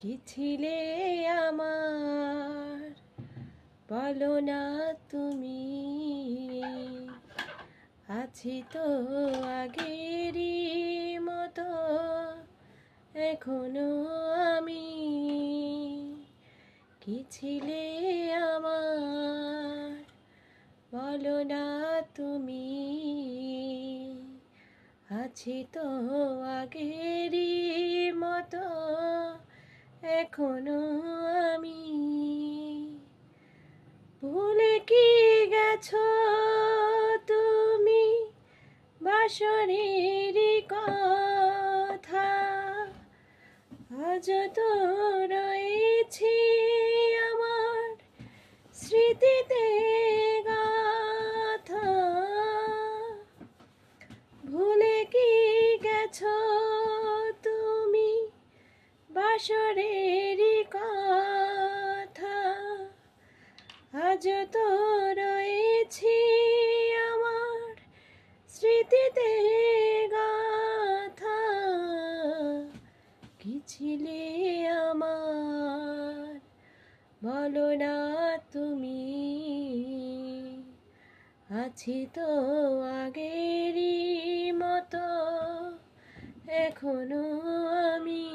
কি ছিলে আমার, বলো না তুমি। আছি তো আগেরই মতো এখনো আমি। কি ছিলে আমার, বলো না তুমি। আছি তো আগেরই মতো এখনো আমি। ভুলে কি গেছো তুমি বাসরের কথা, আজ তো রয়েছি আমার স্মৃতিতে গাথা। ভুলে কি গেছো তুমি বাসরের কথা, আজ তো রয়েছি আমার স্মৃতিতে গাথা। কি ছিলে আমার, বলো না তুমি। আছি তো আগেরই মতো এখনো আমি।